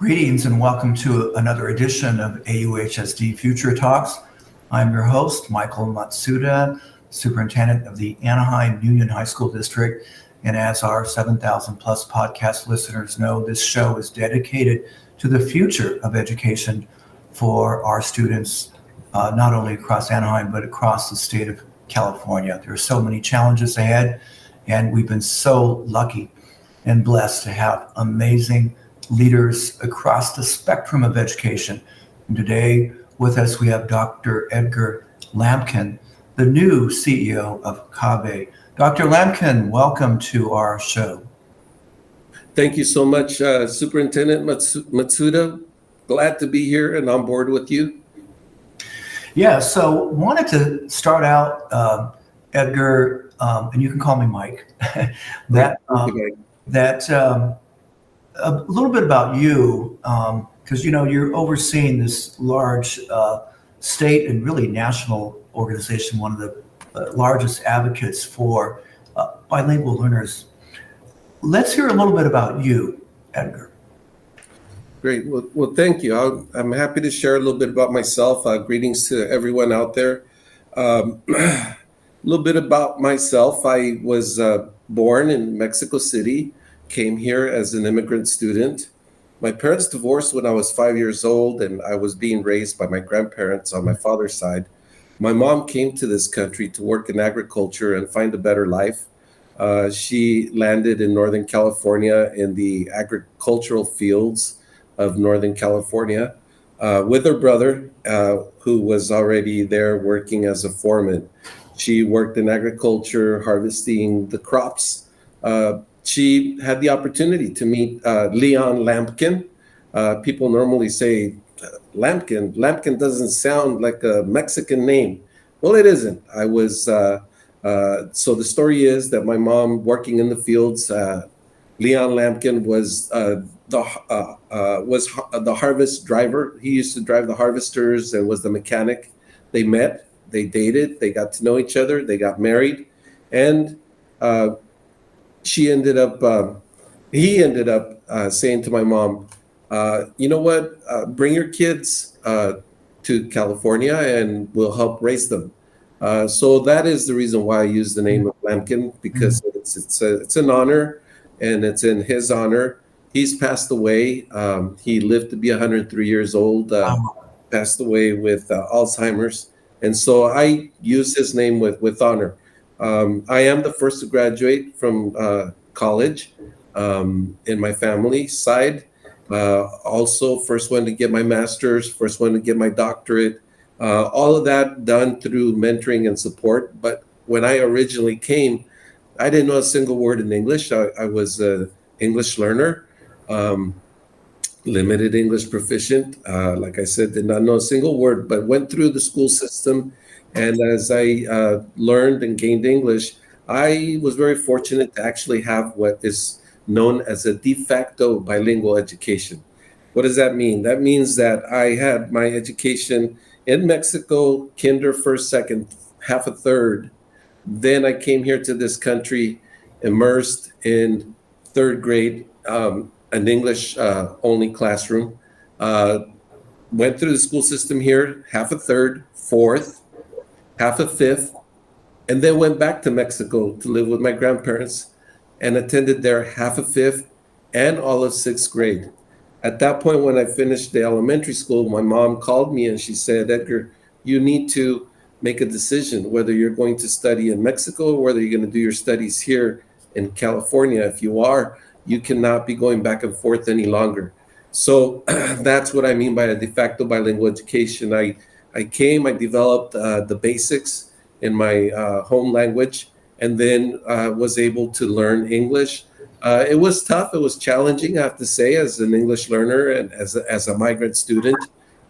Greetings and welcome to another edition of AUHSD Future Talks. I'm your host, Michael Matsuda, Superintendent of the Anaheim Union High School District. And as our 7,000 plus podcast listeners know, this show is dedicated to the future of education for our students, not only across Anaheim, but across the state of California. There are so many challenges ahead, and we've been so lucky and blessed to have amazing leaders across the spectrum of education. And today with us, we have Dr. Edgar Lampkin, the new CEO of CABE. Dr. Lampkin, welcome to our show. Thank you so much, Superintendent Matsuda. Glad to be here and on board with you. Yeah, so wanted to start out, Edgar, and you can call me Mike, a little bit about you, because you're overseeing this large state and really national organization, one of the largest advocates for bilingual learners. Let's hear a little bit about you, Edgar. Great. Well, thank you. I'm happy to share a little bit about myself. Greetings to everyone out there. A little bit about myself. I was born in Mexico City. Came here as an immigrant student. My parents divorced when I was 5 years old, and I was being raised by my grandparents on my father's side. My mom came to this country to work in agriculture and find a better life. She landed in Northern California in the agricultural fields of Northern California with her brother, who was already there working as a foreman. She worked in agriculture, harvesting the crops. She had the opportunity to meet Leon Lampkin. People normally say Lampkin. Lampkin doesn't sound like a Mexican name. Well, it isn't. I was so the story is that my mom, working in the fields, Leon Lampkin was the harvest driver. He used to drive the harvesters and was the mechanic. They met, they dated, they got to know each other, they got married, and he ended up saying to my mom, you know what, bring your kids to California and we'll help raise them. So that is the reason why I use the name of Lampkin, because it's an honor, and it's in his honor. He's passed away. He lived to be 103 years old, passed away with Alzheimer's. And so I use his name with honor. I am the first to graduate from college in my family side. Also, first one to get my master's, first one to get my doctorate. All of that done through mentoring and support. But when I originally came, I didn't know a single word in English. I was an English learner, limited English proficient. Like I said, did not know a single word, but went through the school system. And as I learned and gained English, I was very fortunate to actually have what is known as a de facto bilingual education. What does that mean? That means that I had my education in Mexico, kinder, first, second, half a third. Then I came here to this country, immersed in third grade, an English only classroom. Went through the school system here, half a third, fourth, half a fifth, and then went back to Mexico to live with my grandparents and attended there half a fifth and all of sixth grade. At that point, when I finished the elementary school, my mom called me and she said, Edgar, you need to make a decision whether you're going to study in Mexico or whether you're going to do your studies here in California. If you are, you cannot be going back and forth any longer. So that's what I mean by a de facto bilingual education. I developed the basics in my home language, and then was able to learn English. It was tough. It was challenging, I have to say, as an English learner and as a migrant student.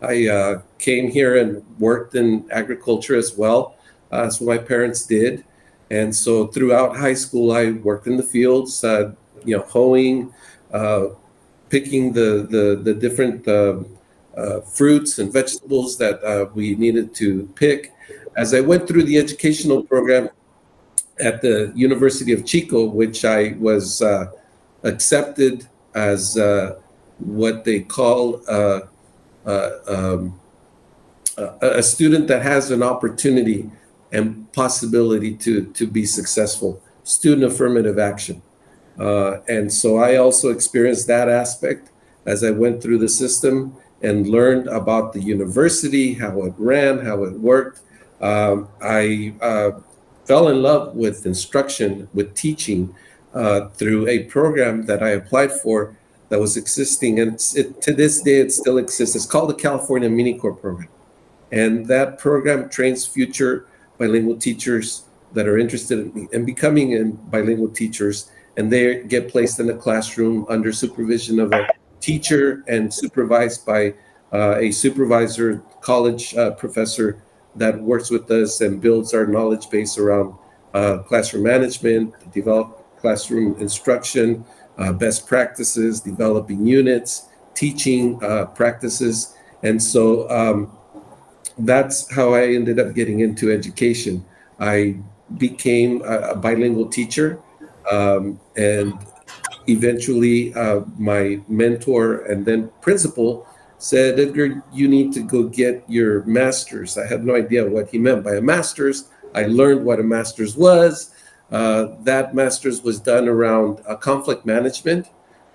I came here and worked in agriculture as well. That's what my parents did. And so throughout high school, I worked in the fields, hoeing, picking the different fruits and vegetables that we needed to pick. As I went through the educational program at the University of Chico, which I was accepted as what they call a student that has an opportunity and possibility to be successful, student affirmative action. And so I also experienced that aspect as I went through the system and learned about the university, how it ran, how it worked. I fell in love with instruction, with teaching, through a program that I applied for that was existing. And to this day, it still exists. It's called the California Mini Corps program. And that program trains future bilingual teachers that are interested in becoming bilingual teachers. And they get placed in a classroom under supervision of a teacher and supervised by a supervisor, college professor that works with us and builds our knowledge base around classroom management, develop classroom instruction, best practices, developing units, teaching practices. And so that's how I ended up getting into education. I became a bilingual teacher, and eventually my mentor and then principal said, Edgar, you need to go get your master's. I had no idea what he meant by a master's. I learned what a master's was. That master's was done around conflict management.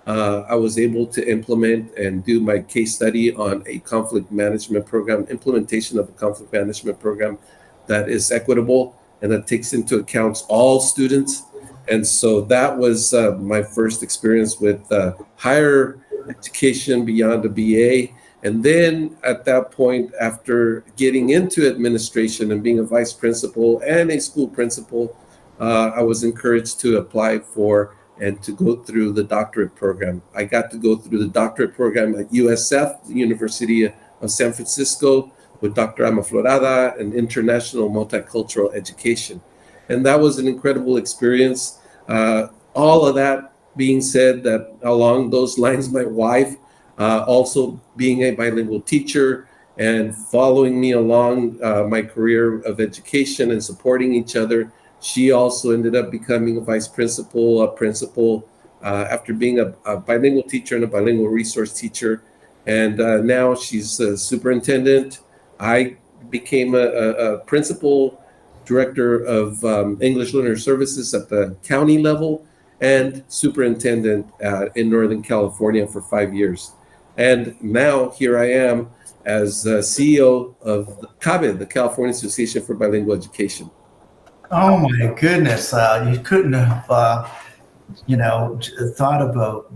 I was able to implement and do my case study on a conflict management program, implementation of a conflict management program that is equitable and that takes into account all students. And so that was my first experience with higher education beyond a BA. And then at that point, after getting into administration and being a vice principal and a school principal, I was encouraged to apply for and to go through the doctorate program. I got to go through the doctorate program at USF, the University of San Francisco, with Dr. Amaflorada and International Multicultural Education. And that was an incredible experience. All of that being said, that along those lines, my wife, also being a bilingual teacher and following me along my career of education and supporting each other, she also ended up becoming a vice principal, a principal, after being a bilingual teacher and a bilingual resource teacher. And now she's a superintendent. I became a principal director of English Learner Services at the county level and superintendent in Northern California for 5 years. And now here I am as CEO of the CABE, the California Association for Bilingual Education. Oh my goodness! You couldn't have, thought about,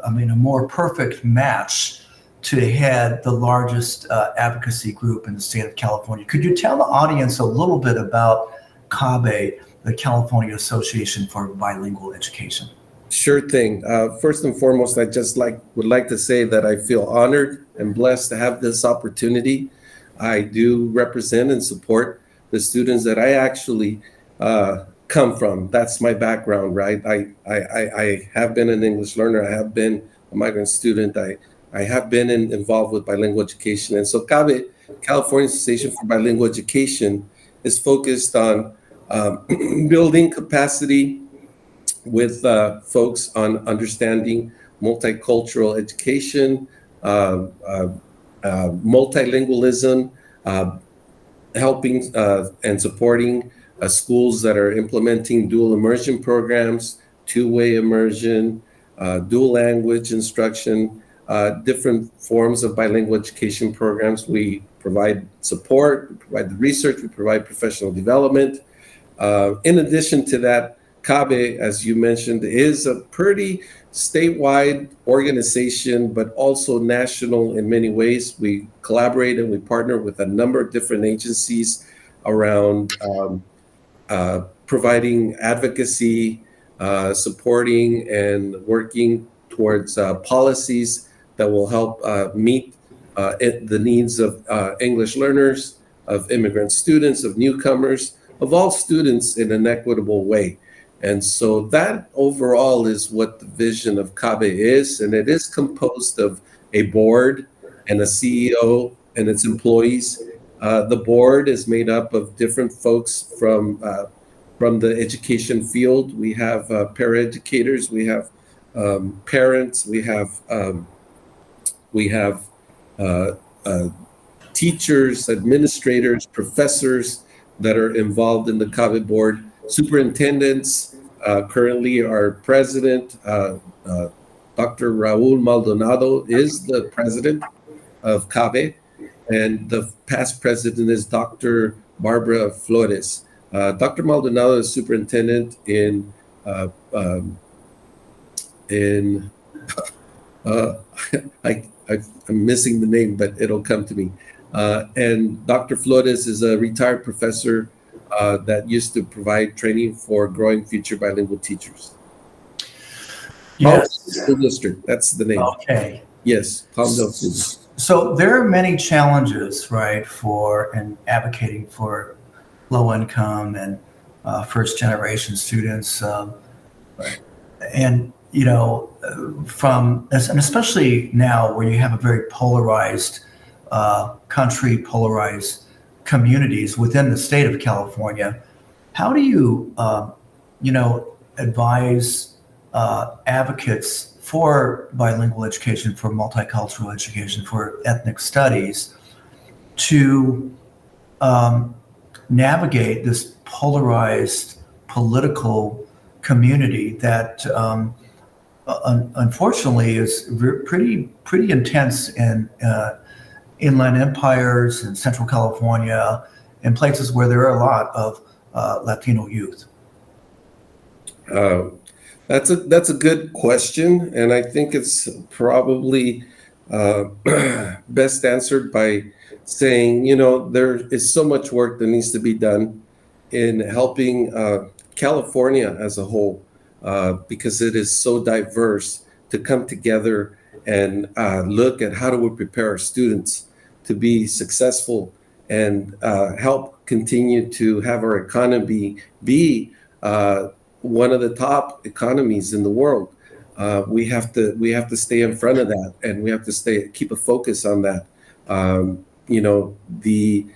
a more perfect match to head the largest advocacy group in the state of California. Could you tell the audience a little bit about CABE, the California Association for Bilingual Education? Sure thing. First and foremost, I just would like to say that I feel honored and blessed to have this opportunity. I do represent and support the students that I actually come from. That's my background, right? I have been an English learner. I have been a migrant student. I have been involved with bilingual education. And so CABE, California Association for Bilingual Education, is focused on building capacity with folks on understanding multicultural education, multilingualism, helping and supporting schools that are implementing dual immersion programs, two-way immersion, dual language instruction, different forms of bilingual education programs. We provide support, we provide the research, we provide professional development. In addition to that, CABE, as you mentioned, is a pretty statewide organization, but also national in many ways. We collaborate and we partner with a number of different agencies around providing advocacy, supporting and working towards policies that will help meet the needs of English learners, of immigrant students, of newcomers, of all students in an equitable way. And so that overall is what the vision of CABE is, and it is composed of a board and a CEO and its employees. The board is made up of different folks from the education field. We have paraeducators, we have parents, we have We have uh, uh, teachers, administrators, professors that are involved in the CABE board, superintendents. Currently, our president, Dr. Raul Maldonado, is the president of CABE, and the past president is Dr. Barbara Flores. Dr. Maldonado is superintendent uh, um, in uh, I'm missing the name, but it'll come to me. And Dr. Flores is a retired professor that used to provide training for growing future bilingual teachers. Yes. School District, that's the name. Okay. Yes, Palmdale School District. So there are many challenges, right, for and advocating for low income and first generation students. And, you know, and especially now where you have a very polarized country, polarized communities within the state of California, how do you, advise advocates for bilingual education, for multicultural education, for ethnic studies to navigate this polarized political community that unfortunately is pretty intense in inland empires in Central California, in places where there are a lot of Latino youth? That's a good question, and I think it's probably best answered by saying, there is so much work that needs to be done in helping California as a whole, because it is so diverse, to come together and look at how do we prepare our students to be successful and help continue to have our economy be one of the top economies in the world. We have to stay in front of that, and we have to keep a focus on that. The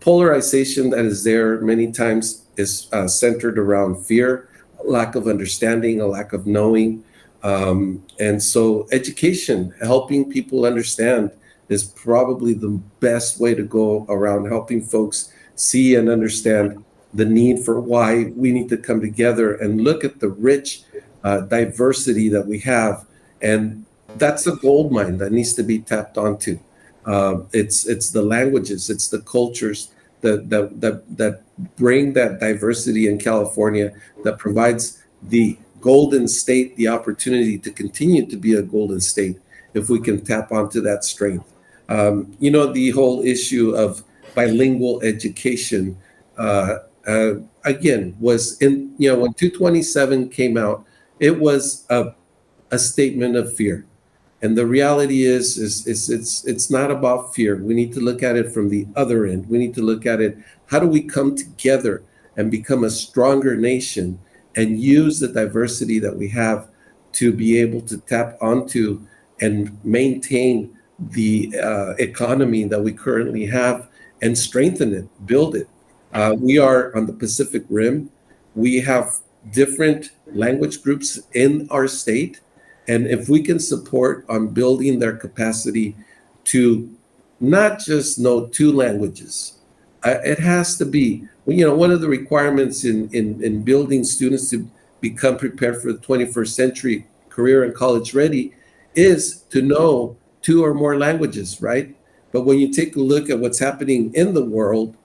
polarization that is there many times is centered around fear, lack of understanding, a lack of knowing. And so education, helping people understand, is probably the best way to go around helping folks see and understand the need for why we need to come together and look at the rich diversity that we have. And that's a gold mine that needs to be tapped onto. It's the languages, it's the cultures that bring that diversity in California, that provides the golden state the opportunity to continue to be a golden state if we can tap onto that strength. The whole issue of bilingual education, again, was when 227 came out, it was a statement of fear. And the reality is it's not about fear. We need to look at it from the other end. We need to look at it, how do we come together and become a stronger nation and use the diversity that we have to be able to tap onto and maintain the economy that we currently have and strengthen it, build it. We are on the Pacific Rim. We have different language groups in our state. And if we can support on building their capacity to not just know two languages, it has to be, one of the requirements in building students to become prepared for the 21st century, career and college ready, is to know two or more languages, right? But when you take a look at what's happening in the world,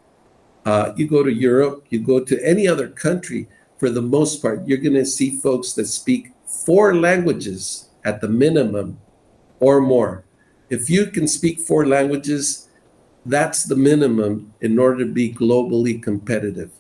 you go to Europe, you go to any other country, for the most part, you're going to see folks that speak 4 languages at the minimum or more. If you can speak 4 languages, that's the minimum in order to be globally competitive.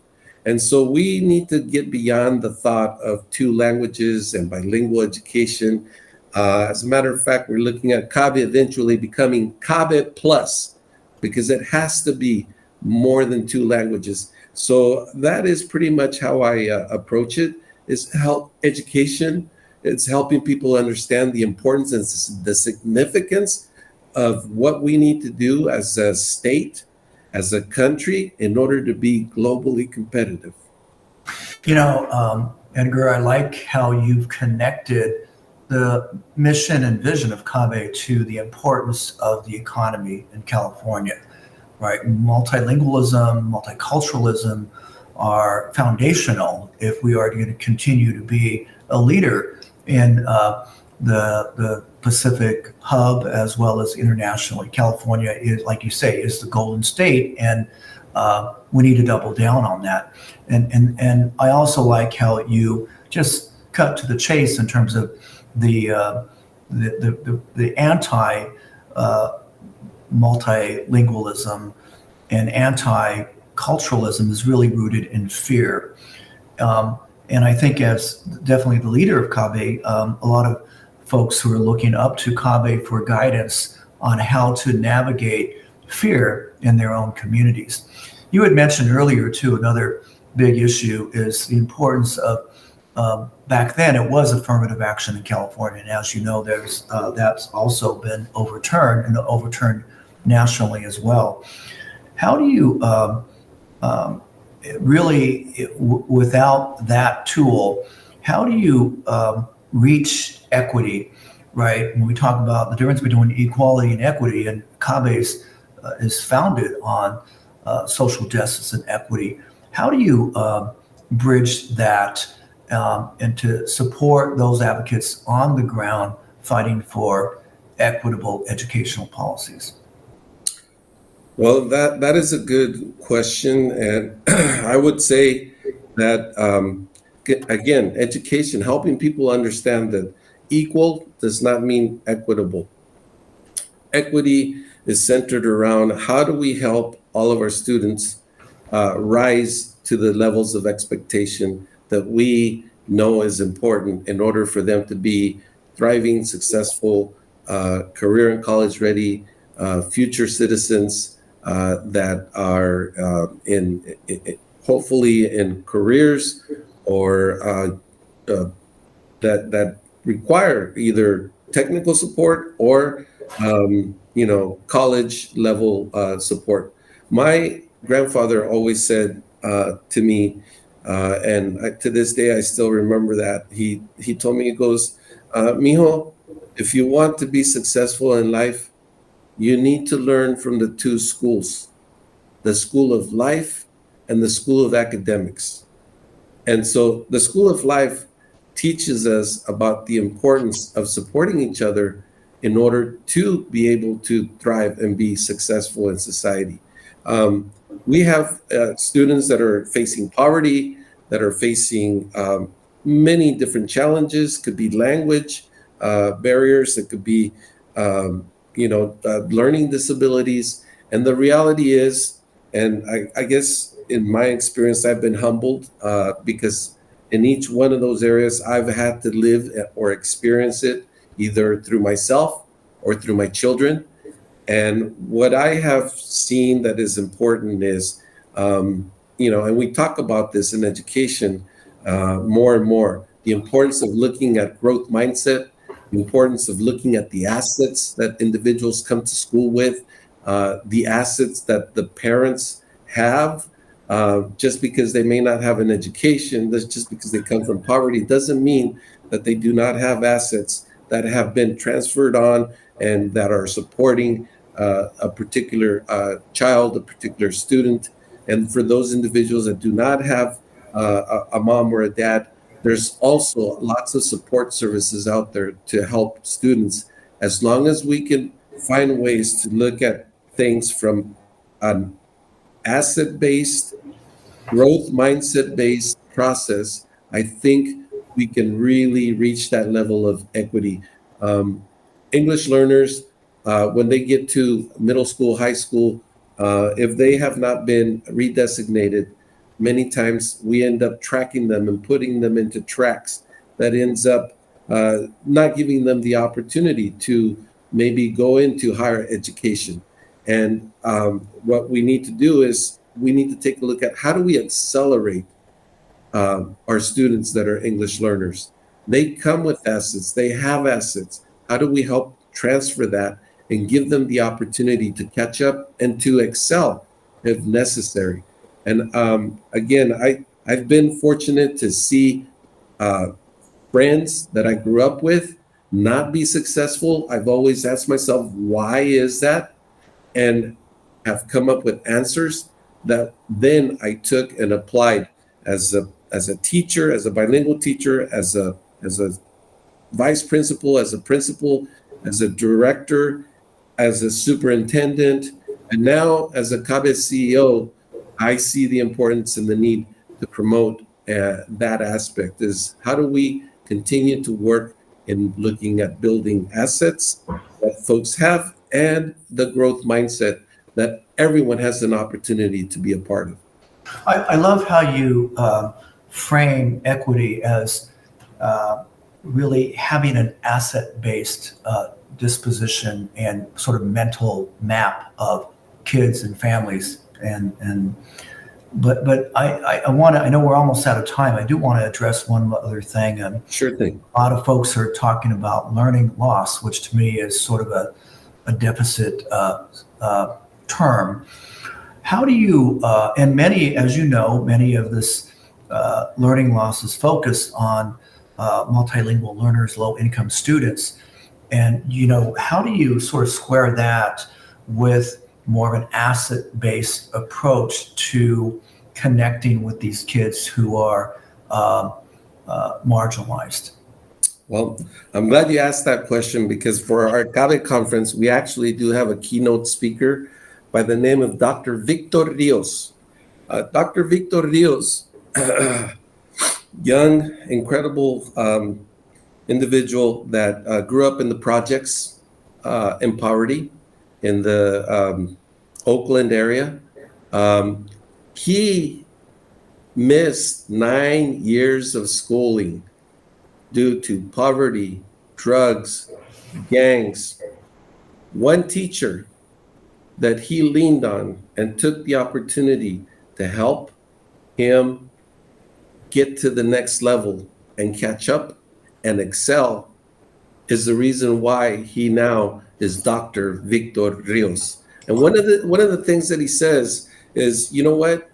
And so we need to get beyond the thought of 2 languages and bilingual education. As a matter of fact, we're looking at CABE eventually becoming CABE Plus, because it has to be more than 2 languages. So that is pretty much how I approach it, is help education. It's helping people understand the importance and the significance of what we need to do as a state, as a country, in order to be globally competitive. Edgar, I like how you've connected the mission and vision of CABE to the importance of the economy in California, right? Multilingualism, multiculturalism are foundational if we are going to continue to be a leader in the Pacific hub as well as internationally. California is, like you say, is the golden state, and we need to double down on that. And I also like how you just cut to the chase in terms of the anti multilingualism and anti-culturalism is really rooted in fear. And I think as definitely the leader of CABE, a lot of folks who are looking up to CABE for guidance on how to navigate fear in their own communities. You had mentioned earlier too, another big issue is the importance of back then it was affirmative action in California, and as you know, there's that's also been overturned and overturned nationally as well. How do you without that tool, how do you reach equity, right? When we talk about the difference between equality and equity, and CABE is founded on social justice and equity. How do you bridge that and to support those advocates on the ground fighting for equitable educational policies? Well, that is a good question, and I would say that again, education, helping people understand that equal does not mean equitable. Equity is centered around how do we help all of our students rise to the levels of expectation that we know is important in order for them to be thriving, successful, career and college ready, future citizens that are in hopefully in careers or that require either technical support or college level support. My grandfather always said to me, and to this day I still remember that he told me, he goes, "Mijo, if you want to be successful in life, you need to learn from the two schools, the school of life and the school of academics." And so the school of life teaches us about the importance of supporting each other in order to be able to thrive and be successful in society. We have students that are facing poverty, that are facing many different challenges. Could be language barriers, it could be learning disabilities. And the reality is, and I guess in my experience, I've been humbled because in each one of those areas, I've had to live or experience it either through myself or through my children. And what I have seen that is important is, and we talk about this in education more and more, the importance of looking at growth mindset, the importance of looking at the assets that individuals come to school with, the assets that the parents have. Just because they may not have an education, just because they come from poverty, doesn't mean that they do not have assets that have been transferred on and that are supporting a particular child, a particular student. And for those individuals that do not have a mom or a dad, there's also lots of support services out there to help students, as long as we can find ways to look at things from an asset-based, growth mindset-based process. I think we can really reach that level of equity. English learners, when they get to middle school, high school, if they have not been redesignated, many times we end up tracking them and putting them into tracks that ends up not giving them the opportunity to maybe go into higher education. And what we need to do is we need to take a look at how do we accelerate our students that are English learners. They come with assets, they have assets. How do we help transfer that and give them the opportunity to catch up and to excel if necessary? And again, I've been fortunate to see friends that I grew up with not be successful. I've always asked myself, why is that? And have come up with answers that then I took and applied as a teacher, as a bilingual teacher, as a vice principal, as a principal, as a director, as a superintendent, and now as a CABE CEO. I see the importance and the need to promote that aspect. Is how do we continue to work in looking at building assets that folks have and the growth mindset that everyone has an opportunity to be a part of. I love how you frame equity as really having an asset-based disposition and sort of mental map of kids and families. But I know we're almost out of time. I do want to address one other thing. Sure thing. A lot of folks are talking about learning loss, which to me is sort of a deficit term. How do you, and many, as you know, many of this learning loss is focused on multilingual learners, low-income students. And, how do you sort of square that with more of an asset-based approach to connecting with these kids who are marginalized? Well, I'm glad you asked that question, because for our CABE conference, we actually do have a keynote speaker by the name of Dr. Victor Rios. Dr. Victor Rios, young, incredible individual that grew up in the projects in poverty in the Oakland area. He missed 9 years of schooling due to poverty, drugs, gangs. One teacher that he leaned on and took the opportunity to help him get to the next level and catch up and excel is the reason why he now is Dr. Victor Rios. And one of the things that he says is, you know what?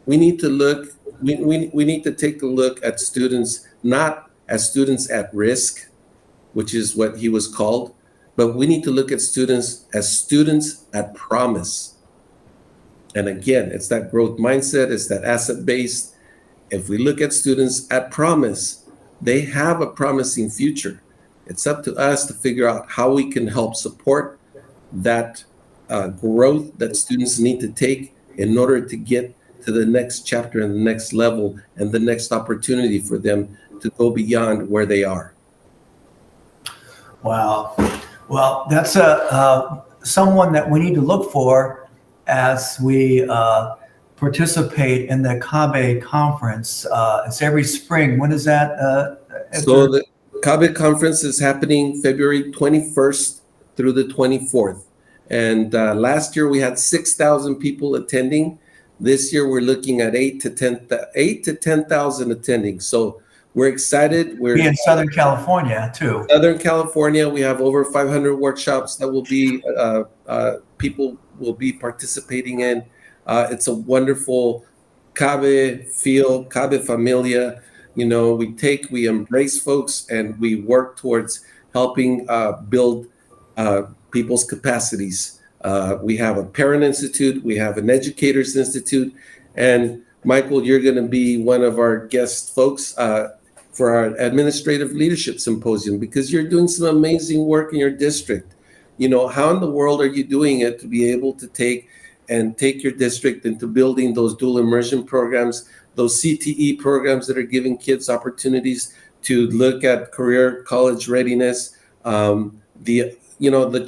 We need to look, we need to take a look at students, not as students at risk, which is what he was called, but we need to look at students as students at promise. And again, it's that growth mindset, it's that asset based. If we look at students at promise, they have a promising future. It's up to us to figure out how we can help support that growth that students need to take in order to get to the next chapter and the next level and the next opportunity for them to go beyond where they are. Wow. Well, that's someone that we need to look for as we participate in the CABE conference. It's every spring. When is that? So the CABE conference is happening February 21st through the 24th. And last year we had 6,000 people attending. This year we're looking at 8,000 to 10,000 attending. So we're excited. We're in Southern California too. Southern California, we have over 500 workshops that will be people will be participating in. It's a wonderful CABE feel, CABE familia. We embrace folks and we work towards helping build people's capacities. We have a parent institute, we have an educators institute, and Michael, you're going to be one of our guest folks for our administrative leadership symposium, because you're doing some amazing work in your district. How in the world are you doing it to be able to take your district into building those dual immersion programs, those CTE programs that are giving kids opportunities to look at career college readiness, the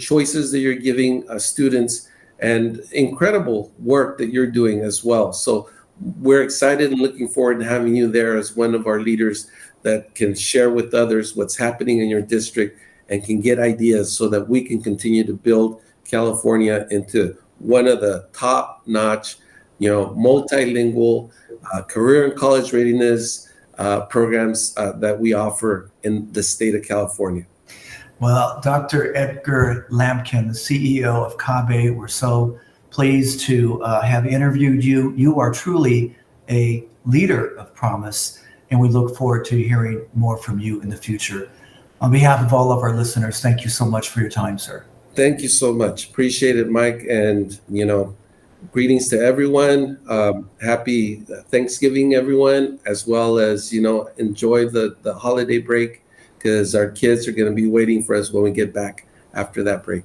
choices that you're giving students, and incredible work that you're doing as well. So we're excited and looking forward to having you there as one of our leaders that can share with others what's happening in your district and can get ideas so that we can continue to build California into one of the top-notch, multilingual career and college readiness programs that we offer in the state of California. Well, Dr. Edgar Lampkin, the CEO of CABE, we're so pleased to have interviewed you. You are truly a leader of promise, and we look forward to hearing more from you in the future. On behalf of all of our listeners, thank you so much for your time, sir. Thank you so much. Appreciate it, Mike. And, greetings to everyone. Happy Thanksgiving, everyone, as well as, enjoy the holiday break, because our kids are going to be waiting for us when we get back after that break.